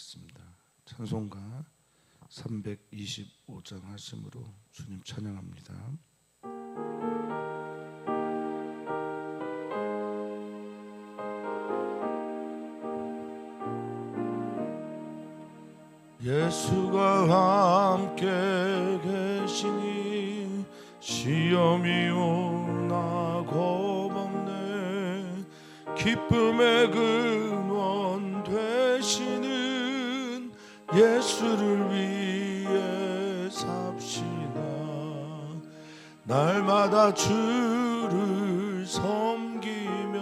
하겠습니다. 찬송가 325장 하심으로 주님 찬양합니다. 예수가 함께 계시니 시험이 오나 겁없네. 기쁨의 근원 되시는 예수를 위해 삽시다. 날마다 주를 섬기며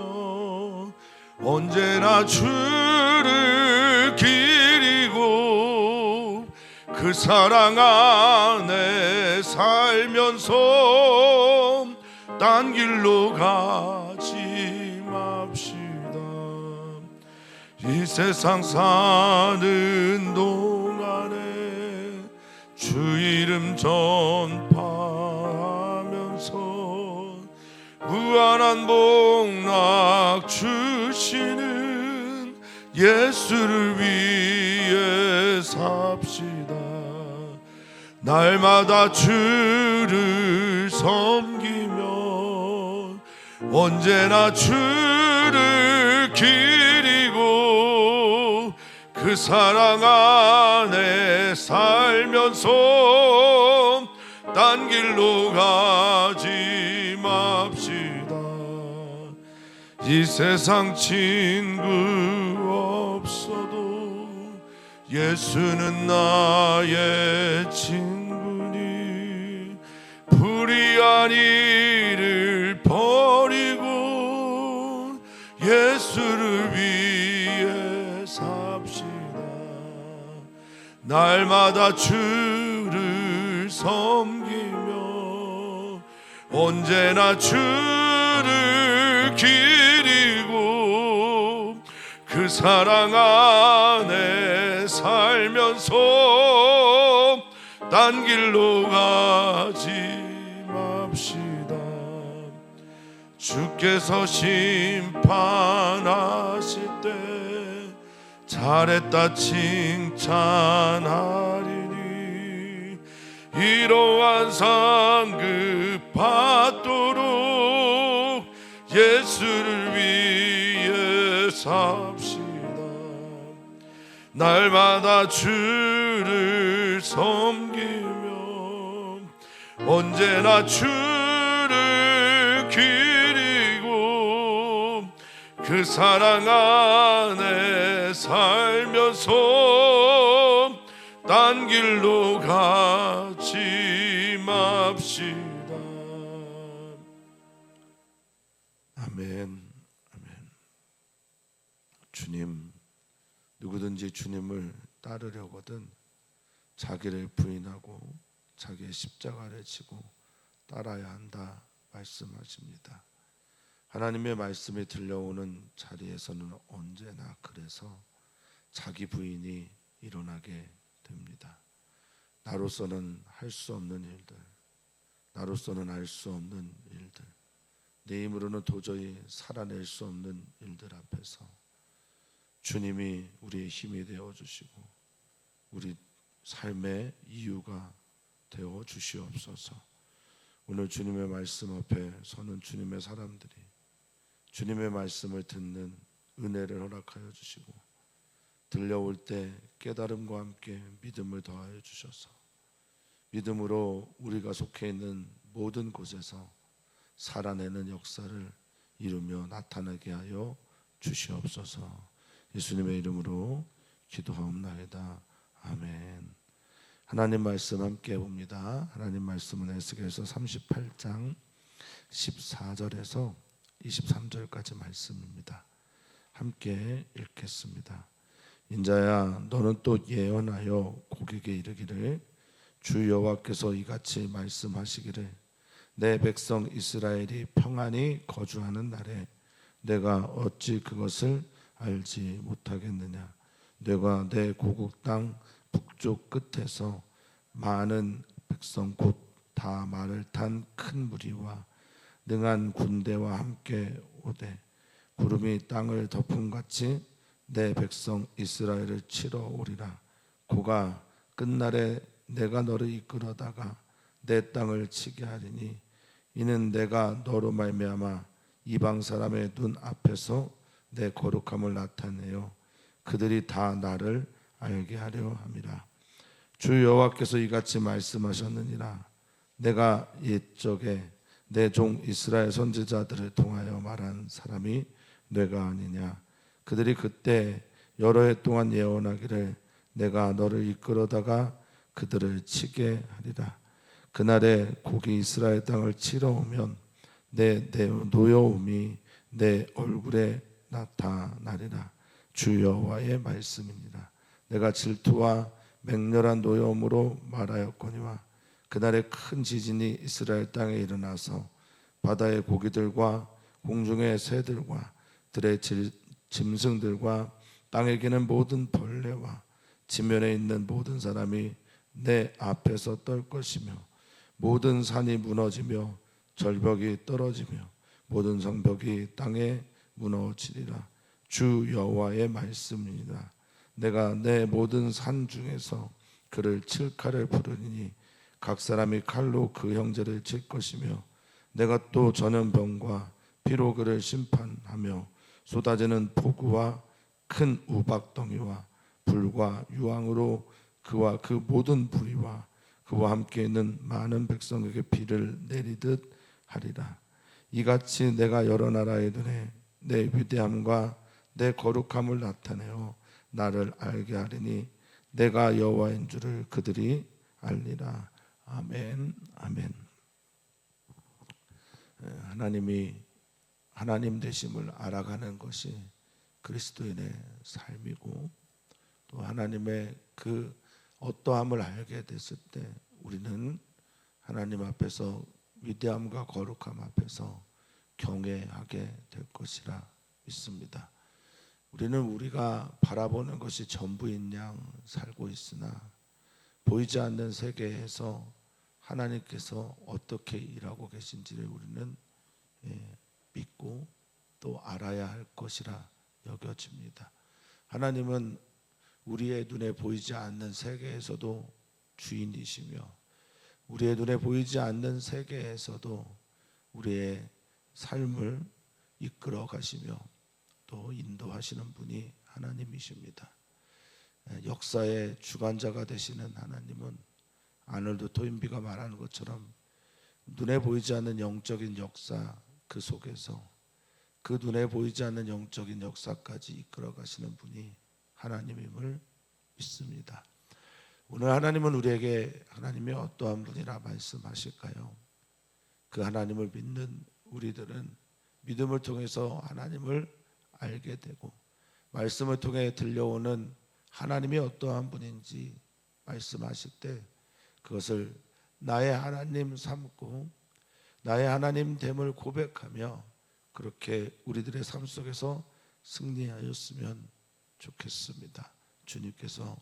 언제나 주를 기리고 그 사랑 안에 살면서 딴 길로 가지 맙시다. 이 세상 사는 동안에 주 이름 전파하면서 무한한 복락 주시는 예수를 위해 삽시다. 날마다 주를 섬기며 언제나 주를 기리고 그 사랑 안에 살면서 딴 길로 가지 맙시다. 이 세상 친구 없어도 예수는 나의 친구니 불의한 일을 버리고 예수를 위해 삽시다. 날마다 주를 섬기며 언제나 주를 기리고 그 사랑 안에 살면서 딴 길로 가지 맙시다. 주께서 심판하실 때 잘했다 칭찬하리니 이러한 상급 받도록 예수를 위해 삽시다. 날마다 주를 섬기며 언제나 주를 기리고 그 사랑 안에 살면서 딴 길로 가지 맙시다. 아멘. 아멘. 주님, 누구든지 주님을 따르려거든 자기를 부인하고 자기의 십자가를 지고 따라야 한다 말씀하십니다. 하나님의 말씀이 들려오는 자리에서는 언제나 그래서 자기 부인이 일어나게 됩니다. 나로서는 할 수 없는 일들, 나로서는 알 수 없는 일들, 내 힘으로는 도저히 살아낼 수 없는 일들 앞에서 주님이 우리의 힘이 되어주시고 우리 삶의 이유가 되어 주시옵소서. 오늘 주님의 말씀 앞에 서는 주님의 사람들이 주님의 말씀을 듣는 은혜를 허락하여 주시고 들려올 때 깨달음과 함께 믿음을 더하여 주셔서 믿음으로 우리가 속해 있는 모든 곳에서 살아내는 역사를 이루며 나타나게 하여 주시옵소서. 예수님의 이름으로 기도하옵나이다. 아멘. 하나님 말씀 함께 봅니다. 하나님 말씀은 에스겔서 38장 14절에서 23절까지 말씀입니다. 함께 읽겠습니다. 인자야, 너는 또 예언하여 고객에게 이르기를 주 여호와께서 이같이 말씀하시기를 내 백성 이스라엘이 평안히 거주하는 날에 내가 어찌 그것을 알지 못하겠느냐. 내가 내 고국 땅 북쪽 끝에서 많은 백성 곧 다 말을 탄 큰 무리와 능한 군대와 함께 오되 구름이 땅을 덮음같이 내 백성 이스라엘을 치러 오리라. 고가 끝날에 내가 너를 이끌어다가 내 땅을 치게 하리니 이는 내가 너로 말미암아 이방 사람의 눈 앞에서 내 거룩함을 나타내어 그들이 다 나를 알게 하려 함이라. 주 여호와께서 이같이 말씀하셨느니라. 내가 옛적에 내 종 이스라엘 선지자들을 통하여 말한 사람이 내가 아니냐. 그들이 그때 여러 해 동안 예언하기를 내가 너를 이끌어다가 그들을 치게 하리라. 그날에 곡이 이스라엘 땅을 치러 오면 내 노여움이 내 얼굴에 나타나리라. 주 여호와의 말씀이니라. 내가 질투와 맹렬한 노여움으로 말하였거니와 그날에 큰 지진이 이스라엘 땅에 일어나서 바다의 고기들과 공중의 새들과 들의 짐승들과 땅에 기는 모든 벌레와 지면에 있는 모든 사람이 내 앞에서 떨 것이며 모든 산이 무너지며 절벽이 떨어지며 모든 성벽이 땅에 무너지리라. 주 여호와의 말씀이니라. 내가 내 모든 산 중에서 그를 칠 칼을 부르리니 각 사람이 칼로 그 형제를 칠 것이며 내가 또 전염병과 피로 그를 심판하며 쏟아지는 폭우와 큰 우박덩이와 불과 유황으로 그와 그 모든 부리와 그와 함께 있는 많은 백성에게 비를 내리듯 하리라. 이같이 내가 여러 나라의 눈에 내 위대함과 내 거룩함을 나타내어 나를 알게 하리니 내가 여호와인 줄을 그들이 알리라. 아멘. 아멘. 하나님이 하나님 되심을 알아가는 것이 그리스도인의 삶이고 또 하나님의 그 어떠함을 알게 됐을 때 우리는 하나님 앞에서 위대함과 거룩함 앞에서 경외하게 될 것이라 믿습니다. 우리는 우리가 바라보는 것이 전부인 양 살고 있으나 보이지 않는 세계에서 하나님께서 어떻게 일하고 계신지를 우리는 믿고 또 알아야 할 것이라 여겨집니다. 하나님은 우리의 눈에 보이지 않는 세계에서도 주인이시며 우리의 눈에 보이지 않는 세계에서도 우리의 삶을 이끌어 가시며 또 인도하시는 분이 하나님이십니다. 역사의 주관자가 되시는 하나님은 아놀드 토인비가 말하는 것처럼 눈에 보이지 않는 영적인 역사 그 속에서 그 눈에 보이지 않는 영적인 역사까지 이끌어 가시는 분이 하나님임을 믿습니다. 오늘 하나님은 우리에게 하나님이 어떠한 분이라 말씀하실까요? 그 하나님을 믿는 우리들은 믿음을 통해서 하나님을 알게 되고 말씀을 통해 들려오는 하나님이 어떠한 분인지 말씀하실 때 그것을 나의 하나님 삼고 나의 하나님 됨을 고백하며 그렇게 우리들의 삶 속에서 승리하였으면 좋겠습니다. 주님께서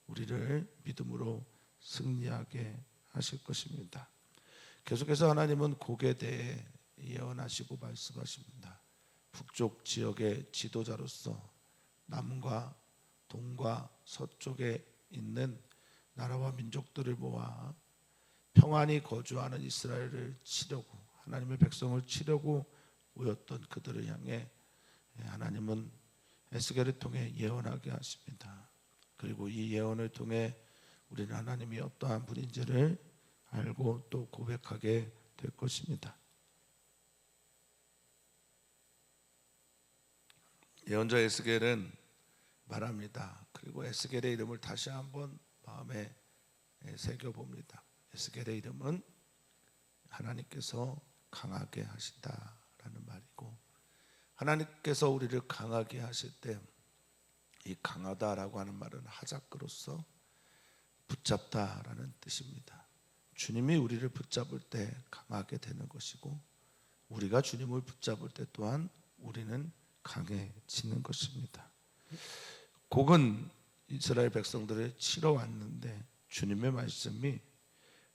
우리를 믿음으로 승리하게 하실 것입니다. 계속해서 하나님은 곡에 대해 예언하시고 말씀하십니다. 북쪽 지역의 지도자로서 남과 동과 서쪽에 있는 나라와 민족들을 모아 평안히 거주하는 이스라엘을 치려고 하나님의 백성을 치려고 모였던 그들을 향해 하나님은 에스겔을 통해 예언하게 하십니다. 그리고 이 예언을 통해 우리는 하나님이 어떠한 분인지를 알고 또 고백하게 될 것입니다. 예언자 에스겔은 말합니다. 그리고 에스겔의 이름을 다시 한번 마음에 새겨봅니다. 에스겔의 이름은 하나님께서 강하게 하신다라는 말이고 하나님께서 우리를 강하게 하실 때 이 강하다라고 하는 말은 하자크로서 붙잡다라는 뜻입니다. 주님이 우리를 붙잡을 때 강하게 되는 것이고 우리가 주님을 붙잡을 때 또한 우리는 강해지는 것입니다. 곡은 이스라엘 백성들을 치러 왔는데 주님의 말씀이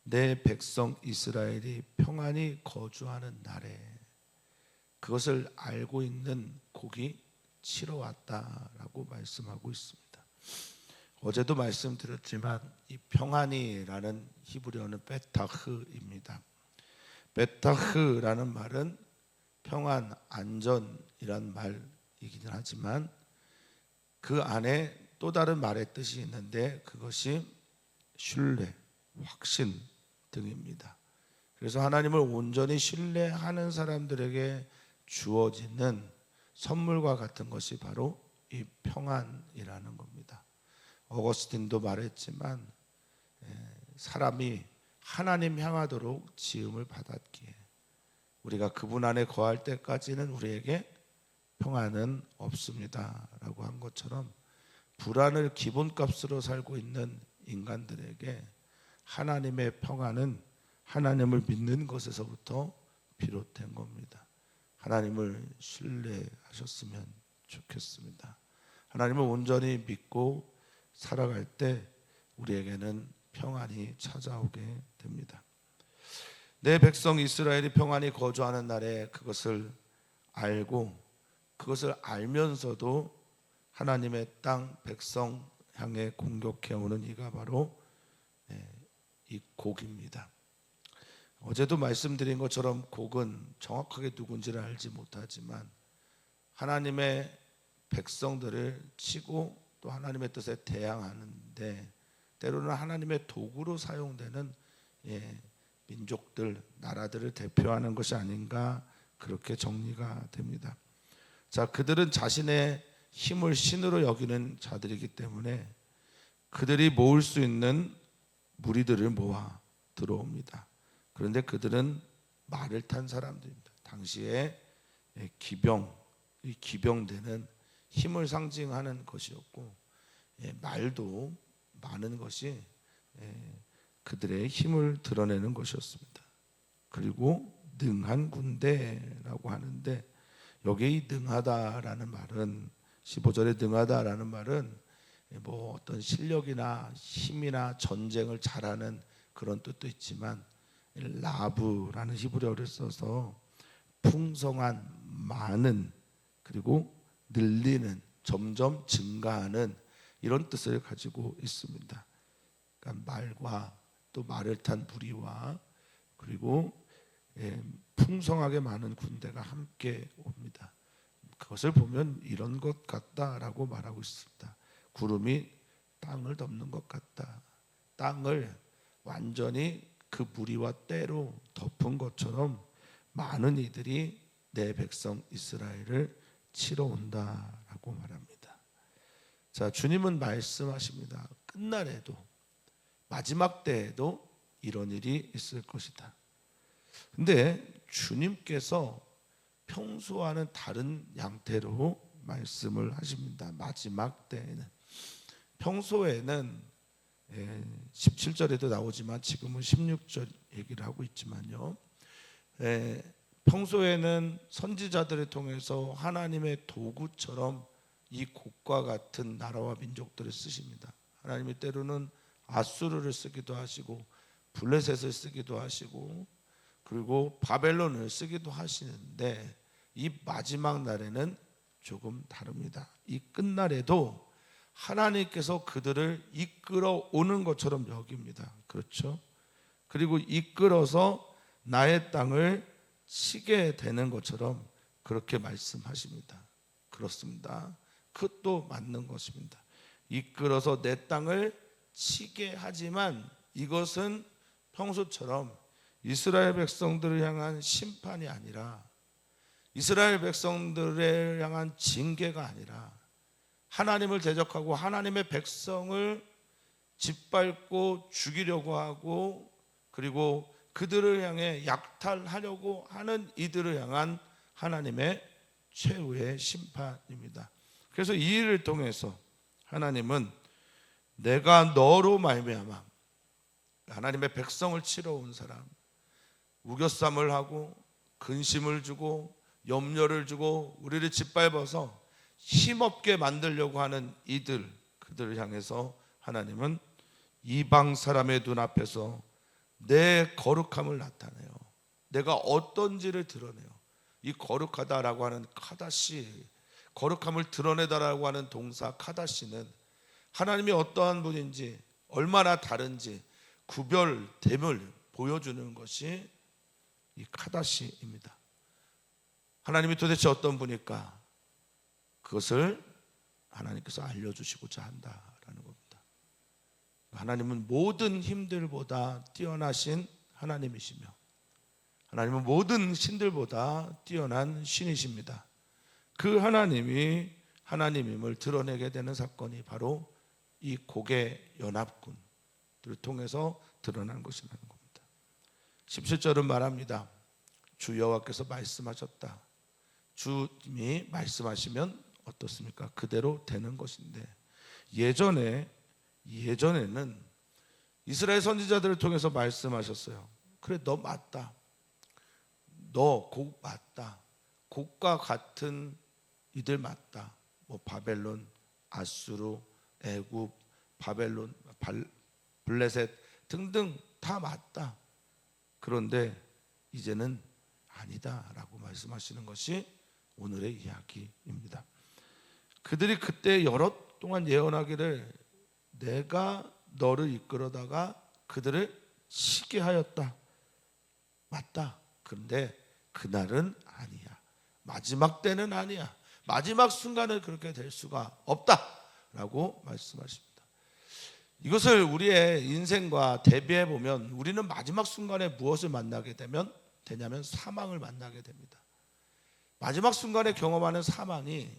내 백성 이스라엘이 평안히 거주하는 날에 그것을 알고 있는 곡이 치러 왔다라고 말씀하고 있습니다. 어제도 말씀드렸지만 이 평안이라는 히브리어는 베타흐입니다. 베타흐라는 말은 평안, 안전이란 말이긴 하지만 그 안에 또 다른 말의 뜻이 있는데 그것이 신뢰, 확신 등입니다. 그래서 하나님을 온전히 신뢰하는 사람들에게 주어지는 선물과 같은 것이 바로 이 평안이라는 겁니다. 어거스틴도 말했지만 사람이 하나님 향하도록 지음을 받았기에 우리가 그분 안에 거할 때까지는 우리에게 평안은 없습니다 라고 한 것처럼 불안을 기본값으로 살고 있는 인간들에게 하나님의 평안은 하나님을 믿는 것에서부터 비롯된 겁니다. 하나님을 신뢰하셨으면 좋겠습니다. 하나님을 온전히 믿고 살아갈 때 우리에게는 평안이 찾아오게 됩니다. 내 백성 이스라엘이 평안히 거주하는 날에 그것을 알고 그것을 알면서도 하나님의 땅 백성 향해 공격해오는 이가 바로 이 곡입니다. 어제도 말씀드린 것처럼 곡은 정확하게 누군지를 알지 못하지만 하나님의 백성들을 치고 또 하나님의 뜻에 대항하는데 때로는 하나님의 도구로 사용되는 민족들, 나라들을 대표하는 것이 아닌가 그렇게 정리가 됩니다. 자, 그들은 자신의 힘을 신으로 여기는 자들이기 때문에 그들이 모을 수 있는 무리들을 모아 들어옵니다. 그런데 그들은 말을 탄 사람들입니다. 당시에 기병, 이 기병대는 힘을 상징하는 것이었고 말도 많은 것이 그들의 힘을 드러내는 것이었습니다. 그리고 능한 군대라고 하는데 여기에 이 능하다라는 말은 15절에 능하다라는 말은 뭐 어떤 실력이나 힘이나 전쟁을 잘하는 그런 뜻도 있지만 라브라는 히브리어를 써서 풍성한, 많은, 그리고 늘리는, 점점 증가하는 이런 뜻을 가지고 있습니다. 그러니까 말과 또 말을 탄 무리와 그리고 풍성하게 많은 군대가 함께 옵니다. 그것을 보면 이런 것 같다라고 말하고 있습니다. 구름이 땅을 덮는 것 같다. 땅을 완전히 그 무리와 때로 덮은 것처럼 많은 이들이 내 백성 이스라엘을 치러 온다라고 말합니다. 자, 주님은 말씀하십니다. 끝날에도 마지막 때에도 이런 일이 있을 것이다. 근데 주님께서 평소와는 다른 양태로 말씀을 하십니다. 마지막 때에는 평소에는 17절에도 나오지만 지금은 16절 얘기를 하고 있지만요. 평소에는 선지자들을 통해서 하나님의 도구처럼 이 곡과 같은 나라와 민족들을 쓰십니다. 하나님이 때로는 아수르를 쓰기도 하시고 블레셋을 쓰기도 하시고 그리고 바벨론을 쓰기도 하시는데 이 마지막 날에는 조금 다릅니다. 이 끝날에도 하나님께서 그들을 이끌어 오는 것처럼 여깁니다. 그렇죠? 그리고 이끌어서 나의 땅을 치게 되는 것처럼 그렇게 말씀하십니다. 그렇습니다. 그것도 맞는 것입니다. 이끌어서 내 땅을 치게 하지만 이것은 평소처럼 이스라엘 백성들을 향한 심판이 아니라 이스라엘 백성들을 향한 징계가 아니라 하나님을 대적하고 하나님의 백성을 짓밟고 죽이려고 하고 그리고 그들을 향해 약탈하려고 하는 이들을 향한 하나님의 최후의 심판입니다. 그래서 이 일을 통해서 하나님은 내가 너로 말미암아 하나님의 백성을 치러 온 사람, 우겨쌈을 하고 근심을 주고 염려를 주고 우리를 짓밟아서 힘없게 만들려고 하는 그들을 향해서 하나님은 이방 사람의 눈앞에서 내 거룩함을 나타내요. 내가 어떤지를 드러내요. 이 거룩하다라고 하는 카다시, 거룩함을 드러내다라고 하는 동사 카다시는 하나님이 어떠한 분인지 얼마나 다른지 구별됨을 보여주는 것이 이 카다시입니다. 하나님이 도대체 어떤 분일까? 그것을 하나님께서 알려주시고자 한다라는 겁니다. 하나님은 모든 힘들보다 뛰어나신 하나님이시며 하나님은 모든 신들보다 뛰어난 신이십니다. 그 하나님이 하나님임을 드러내게 되는 사건이 바로 이 고개 연합군을 통해서 드러난 것이라는 겁니다. 17절은 말합니다. 주 여호와께서 말씀하셨다. 주님이 말씀하시면 어떻습니까? 그대로 되는 것인데 예전에는 이스라엘 선지자들을 통해서 말씀하셨어요. 그래, 너 맞다. 너 곡 맞다. 곡과 같은 이들 맞다. 뭐 바벨론, 아수르, 애굽, 바벨론, 블레셋 등등 다 맞다. 그런데 이제는 아니다라고 말씀하시는 것이 오늘의 이야기입니다. 그들이 그때 여러 동안 예언하기를 내가 너를 이끌어다가 그들을 치게 하였다. 맞다. 그런데 그날은 아니야. 마지막 때는 아니야. 마지막 순간은 그렇게 될 수가 없다라고 말씀하십니다. 이것을 우리의 인생과 대비해 보면 우리는 마지막 순간에 무엇을 만나게 되냐면 사망을 만나게 됩니다. 마지막 순간에 경험하는 사망이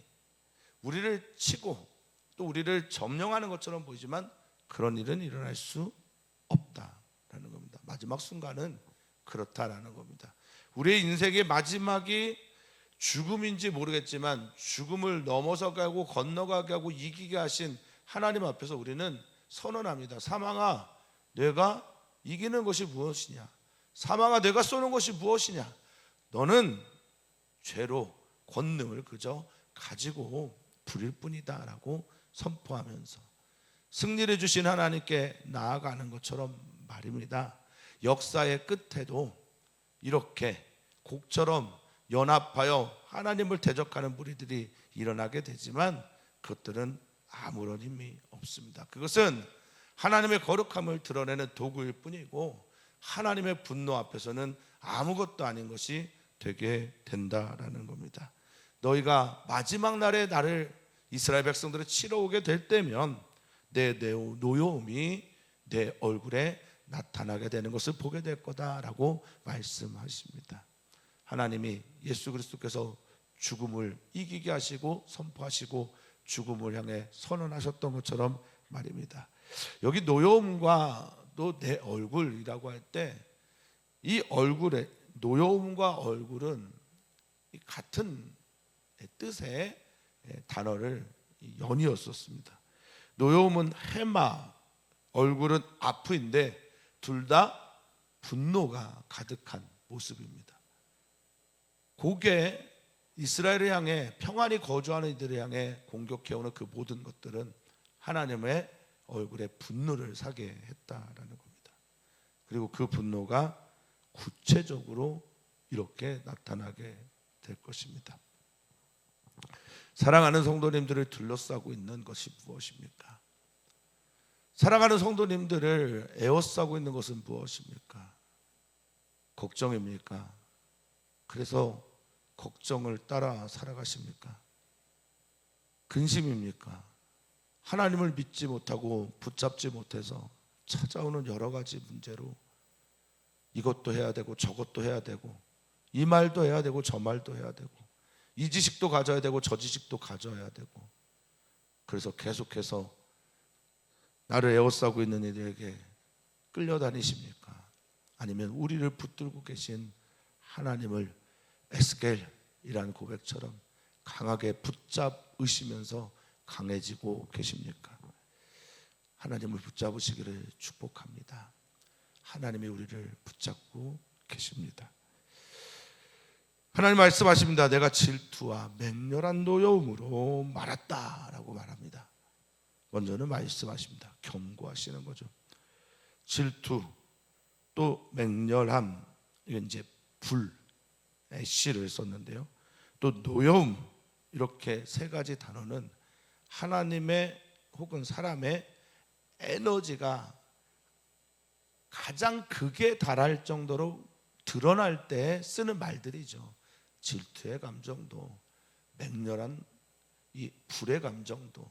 우리를 치고 또 우리를 점령하는 것처럼 보이지만 그런 일은 일어날 수 없다라는 겁니다. 마지막 순간은 그렇다라는 겁니다. 우리의 인생의 마지막이 죽음인지 모르겠지만 죽음을 넘어서가고 건너가게 하고 이기게 하신 하나님 앞에서 우리는 선언합니다. 사망아, 내가 이기는 것이 무엇이냐? 사망아, 내가 쏘는 것이 무엇이냐? 너는 죄로 권능을 그저 가지고 부릴 뿐이다 라고 선포하면서 승리를 주신 하나님께 나아가는 것처럼 말입니다. 역사의 끝에도 이렇게 곡처럼 연합하여 하나님을 대적하는 무리들이 일어나게 되지만 그것들은 아무런 힘이 없습니다. 그것은 하나님의 거룩함을 드러내는 도구일 뿐이고 하나님의 분노 앞에서는 아무것도 아닌 것이 되게 된다라는 겁니다. 너희가 마지막 날에 나를 이스라엘 백성들을 치러 오게 될 때면 내 노여움이 내 얼굴에 나타나게 되는 것을 보게 될 거다라고 말씀하십니다. 하나님이 예수 그리스도께서 죽음을 이기게 하시고 선포하시고 죽음을 향해 선언하셨던 것처럼 말입니다. 여기 노여움과 또 내 얼굴이라고 할 때 이 얼굴에 노여움과 얼굴은 같은 뜻의 단어를 연이었었습니다. 노여움은 해마, 얼굴은 아프인데 둘 다 분노가 가득한 모습입니다. 곡에 이스라엘을 향해 평안히 거주하는 이들을 향해 공격해오는 그 모든 것들은 하나님의 얼굴에 분노를 사게 했다라는 겁니다. 그리고 그 분노가 구체적으로 이렇게 나타나게 될 것입니다. 사랑하는 성도님들을 둘러싸고 있는 것이 무엇입니까? 사랑하는 성도님들을 에워싸고 있는 것은 무엇입니까? 걱정입니까? 그래서 걱정을 따라 살아가십니까? 근심입니까? 하나님을 믿지 못하고 붙잡지 못해서 찾아오는 여러 가지 문제로 이것도 해야 되고 저것도 해야 되고 이 말도 해야 되고 저 말도 해야 되고 이 지식도 가져야 되고 저 지식도 가져야 되고 그래서 계속해서 나를 에워싸고 있는 이들에게 끌려다니십니까? 아니면 우리를 붙들고 계신 하나님을 에스겔이라는 고백처럼 강하게 붙잡으시면서 강해지고 계십니까? 하나님을 붙잡으시기를 축복합니다. 하나님이 우리를 붙잡고 계십니다. 하나님 말씀하십니다. 내가 질투와 맹렬한 노여움으로 말았다라고 말합니다. 먼저는 말씀하십니다. 경고하시는 거죠. 질투 또 맹렬함, 이건 이제 불 애쉬를 썼는데요. 또 노여움, 이렇게 세 가지 단어는 하나님의 혹은 사람의 에너지가 가장 극에 달할 정도로 드러날 때 쓰는 말들이죠. 질투의 감정도, 맹렬한 이 불의 감정도,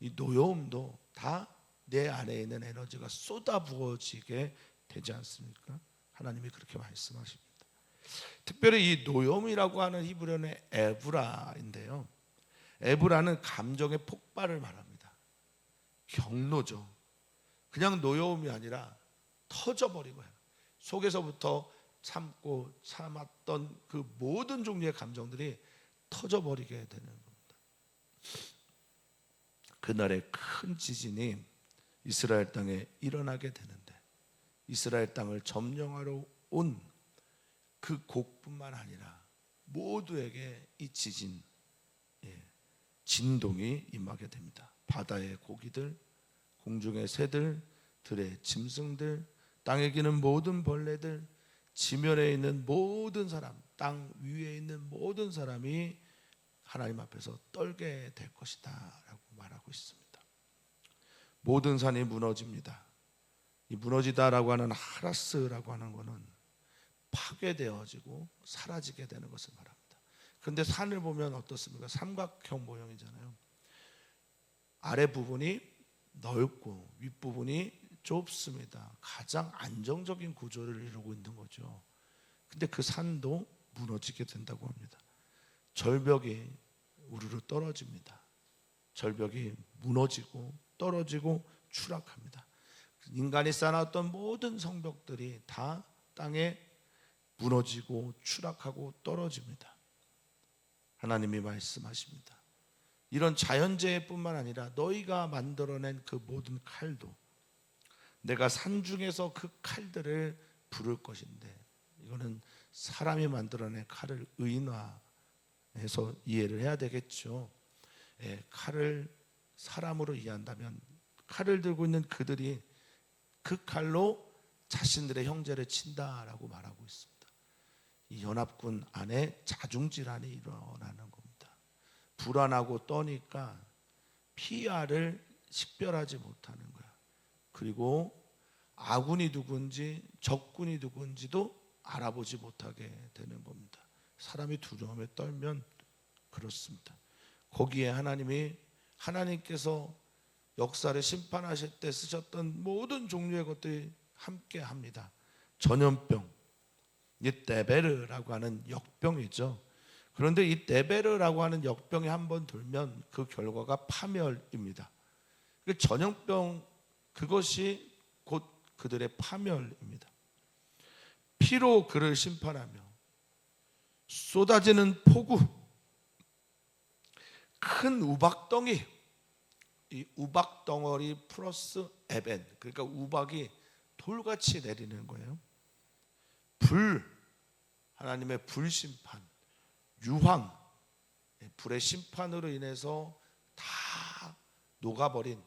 이 노여움도 다 내 안에 있는 에너지가 쏟아부어지게 되지 않습니까? 하나님이 그렇게 말씀하십니다. 특별히 이 노여움이라고 하는 히브리어는 에브라인데요, 에브라는 감정의 폭발을 말합니다. 경로죠. 그냥 노여움이 아니라 터져버리고 해요. 속에서부터 참고 참았던 그 모든 종류의 감정들이 터져버리게 되는 겁니다. 그날에 큰 지진이 이스라엘 땅에 일어나게 되는데, 이스라엘 땅을 점령하러 온 그 곡뿐만 아니라 모두에게 이 지진, 진동이 임하게 됩니다. 바다의 고기들, 공중의 새들, 들의 짐승들, 땅에 기는 모든 벌레들, 지면에 있는 모든 사람, 땅 위에 있는 모든 사람이 하나님 앞에서 떨게 될 것이다 라고 말하고 있습니다. 모든 산이 무너집니다. 이 무너지다라고 하는 하라스라고 하는 것은 파괴되어지고 사라지게 되는 것을 말합니다. 그런데 산을 보면 어떻습니까? 삼각형 모형이잖아요. 아래 부분이 넓고 윗부분이 좁습니다. 가장 안정적인 구조를 이루고 있는 거죠. 근데 그 산도 무너지게 된다고 합니다. 절벽이 우르르 떨어집니다. 절벽이 무너지고 떨어지고 추락합니다. 인간이 쌓아놨던 모든 성벽들이 다 땅에 무너지고 추락하고 떨어집니다. 하나님이 말씀하십니다. 이런 자연재해뿐만 아니라 너희가 만들어낸 그 모든 칼도 내가 산중에서 그 칼들을 부를 것인데, 이거는 사람이 만들어낸 칼을 의인화해서 이해를 해야 되겠죠. 칼을 사람으로 이해한다면 칼을 들고 있는 그들이 그 칼로 자신들의 형제를 친다라고 말하고 있습니다. 이 연합군 안에 자중질환이 일어나는 겁니다. 불안하고 떠니까 피아를 식별하지 못하는 거야. 그리고 아군이 누군지 적군이 누군지도 알아보지 못하게 되는 겁니다. 사람이 두려움에 떨면 그렇습니다. 거기에 하나님께서 역사를 심판하실 때 쓰셨던 모든 종류의 것들이 함께 합니다. 전염병, 이 데베르라고 하는 역병이죠. 그런데 이 데베르라고 하는 역병이 한번 돌면 그 결과가 파멸입니다. 전염병, 그것이 곧 그들의 파멸입니다. 피로 그를 심판하며 쏟아지는 폭우, 큰 우박덩이, 이 우박덩어리 플러스 에벤, 그러니까 우박이 돌같이 내리는 거예요. 하나님의 불심판, 유황, 불의 심판으로 인해서 다 녹아버린,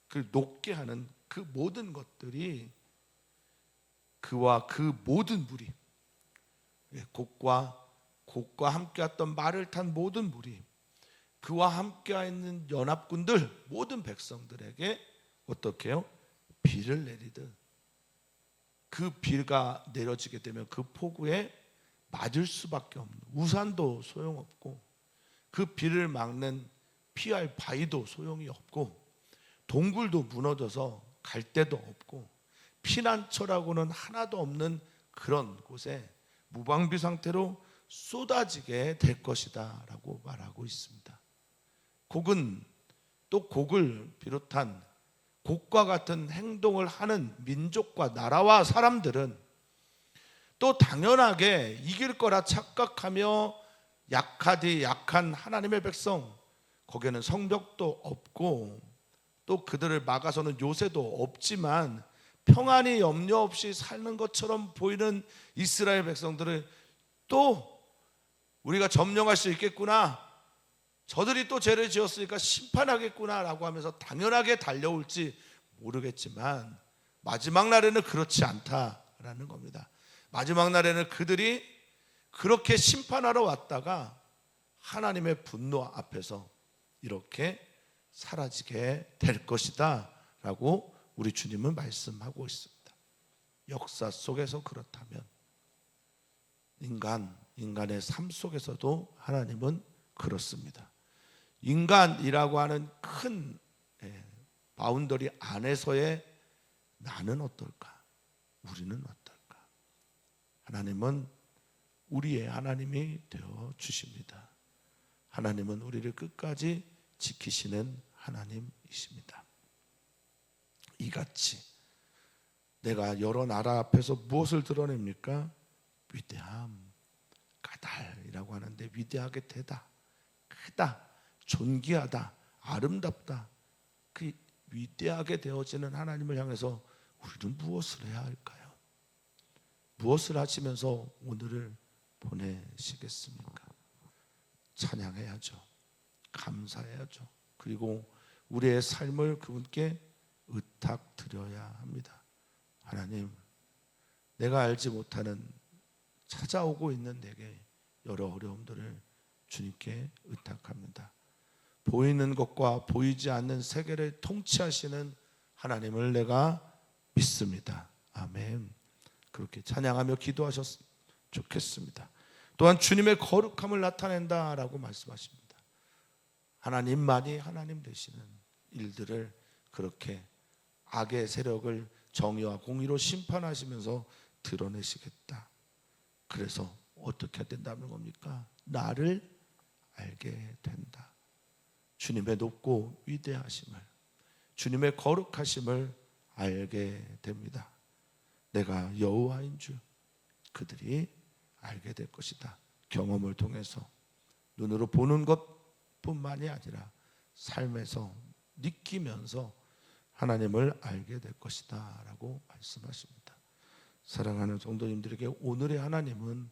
그 녹게 하는 그 모든 것들이, 그와 그 모든 무리, 곡과 함께 왔던 말을 탄 모든 무리, 그와 함께 있는 연합군들, 모든 백성들에게 어떻게 해요? 비를 내리듯, 그 비가 내려지게 되면 그 폭우에 맞을 수밖에 없는, 우산도 소용없고 그 비를 막는 피할 바위도 소용이 없고 동굴도 무너져서 갈 데도 없고 피난처라고는 하나도 없는 그런 곳에 무방비 상태로 쏟아지게 될 것이다 라고 말하고 있습니다. 곡은 또 곡을 비롯한 곡과 같은 행동을 하는 민족과 나라와 사람들은 또 당연하게 이길 거라 착각하며 약하디 약한 하나님의 백성, 거기에는 성벽도 없고 또 그들을 막아서는 요새도 없지만 평안히 염려 없이 사는 것처럼 보이는 이스라엘 백성들을 또 우리가 점령할 수 있겠구나, 저들이 또 죄를 지었으니까 심판하겠구나 라고 하면서 당연하게 달려올지 모르겠지만 마지막 날에는 그렇지 않다라는 겁니다. 마지막 날에는 그들이 그렇게 심판하러 왔다가 하나님의 분노 앞에서 이렇게 사라지게 될 것이다 라고 우리 주님은 말씀하고 있습니다. 역사 속에서 그렇다면 인간의 삶 속에서도 하나님은 그렇습니다. 인간이라고 하는 큰 바운더리 안에서의 나는 어떨까? 우리는 어떨까? 하나님은 우리의 하나님이 되어 주십니다. 하나님은 우리를 끝까지 지키시는 하나님이십니다. 이같이 내가 여러 나라 앞에서 무엇을 드러냅니까? 위대함, 까달이라고 하는데 위대하게 되다, 크다, 존귀하다, 아름답다. 그 위대하게 되어지는 하나님을 향해서 우리는 무엇을 해야 할까요? 무엇을 하시면서 오늘을 보내시겠습니까? 찬양해야죠. 감사해야죠. 그리고 우리의 삶을 그분께 의탁드려야 합니다. 하나님, 내가 알지 못하는 찾아오고 있는 내게 여러 어려움들을 주님께 의탁합니다. 보이는 것과 보이지 않는 세계를 통치하시는 하나님을 내가 믿습니다. 아멘. 그렇게 찬양하며 기도하셨으면 좋겠습니다. 또한 주님의 거룩함을 나타낸다라고 말씀하십니다. 하나님만이 하나님 되시는 일들을 그렇게 악의 세력을 정의와 공의로 심판하시면서 드러내시겠다. 그래서 어떻게 된다는 겁니까? 나를 알게 된다. 주님의 높고 위대하심을, 주님의 거룩하심을 알게 됩니다. 내가 여호와인 줄 그들이 알게 될 것이다. 경험을 통해서 눈으로 보는 것뿐만이 아니라 삶에서 느끼면서 하나님을 알게 될 것이다 라고 말씀하십니다. 사랑하는 성도님들에게 오늘의 하나님은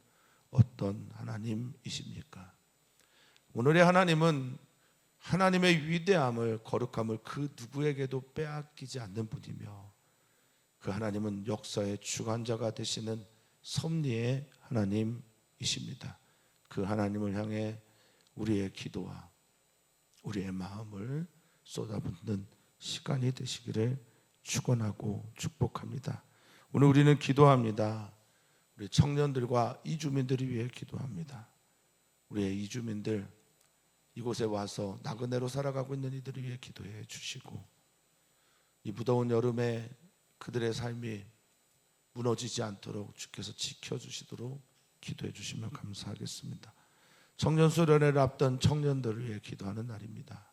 어떤 하나님이십니까? 오늘의 하나님은 하나님의 위대함을, 거룩함을 그 누구에게도 빼앗기지 않는 분이며, 그 하나님은 역사의 주관자가 되시는 섭리의 하나님이십니다. 그 하나님을 향해 우리의 기도와 우리의 마음을 쏟아붓는 시간이 되시기를 축원하고 축복합니다. 오늘 우리는 기도합니다. 우리 청년들과 이주민들을 위해 기도합니다. 우리의 이주민들, 이곳에 와서 나그네로 살아가고 있는 이들을 위해 기도해 주시고, 이 무더운 여름에 그들의 삶이 무너지지 않도록 주께서 지켜주시도록 기도해 주시면 감사하겠습니다. 청년 수련회를 앞둔 청년들을 위해 기도하는 날입니다.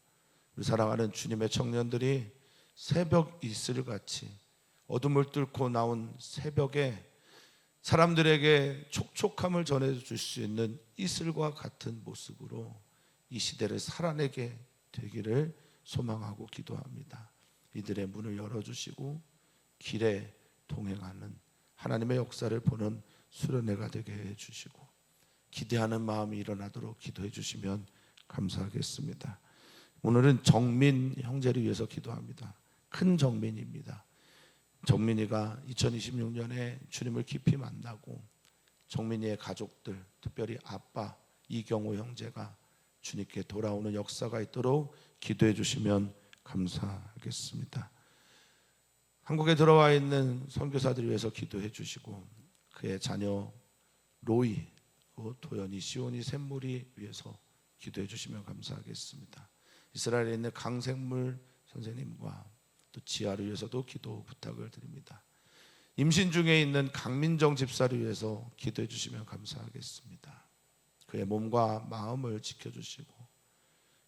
우리 사랑하는 주님의 청년들이 새벽 이슬같이 어둠을 뚫고 나온 새벽에 사람들에게 촉촉함을 전해줄 수 있는 이슬과 같은 모습으로 이 시대를 살아내게 되기를 소망하고 기도합니다. 이들의 문을 열어주시고 길에 동행하는 하나님의 역사를 보는 수련회가 되게 해주시고, 기대하는 마음이 일어나도록 기도해 주시면 감사하겠습니다. 오늘은 정민 형제를 위해서 기도합니다. 큰 정민입니다. 정민이가 2026년에 주님을 깊이 만나고 정민이의 가족들, 특별히 아빠 이경호 형제가 주님께 돌아오는 역사가 있도록 기도해 주시면 감사하겠습니다. 한국에 들어와 있는 선교사들을 위해서 기도해 주시고, 그의 자녀 로이, 도연이, 시온이, 샘물이 위해서 기도해 주시면 감사하겠습니다. 이스라엘에 있는 강생물 선생님과 또 지아를 위해서도 기도 부탁을 드립니다. 임신 중에 있는 강민정 집사를 위해서 기도해 주시면 감사하겠습니다. 그의 몸과 마음을 지켜주시고,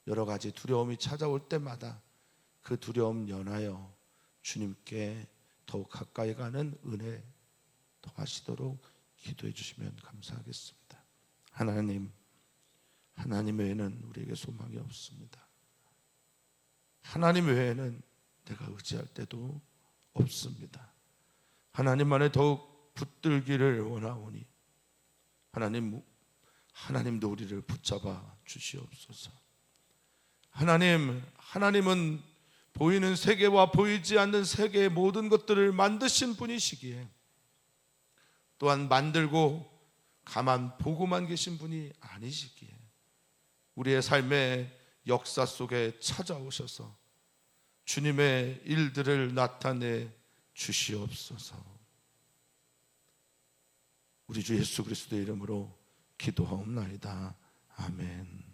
여러 가지 두려움이 찾아올 때마다 그 두려움 연하여 주님께 더욱 가까이 가는 은혜 더하시도록 기도해 주시면 감사하겠습니다. 하나님 외에는 우리에게 소망이 없습니다. 하나님 외에는 내가 의지할 때도 없습니다. 하나님만에 더욱 붙들기를 원하오니 하나님도 우리를 붙잡아 주시옵소서. 하나님은 보이는 세계와 보이지 않는 세계의 모든 것들을 만드신 분이시기에, 또한 만들고 가만 보고만 계신 분이 아니시기에, 우리의 삶의 역사 속에 찾아오셔서 주님의 일들을 나타내 주시옵소서. 우리 주 예수 그리스도의 이름으로 기도하옵나이다. 아멘.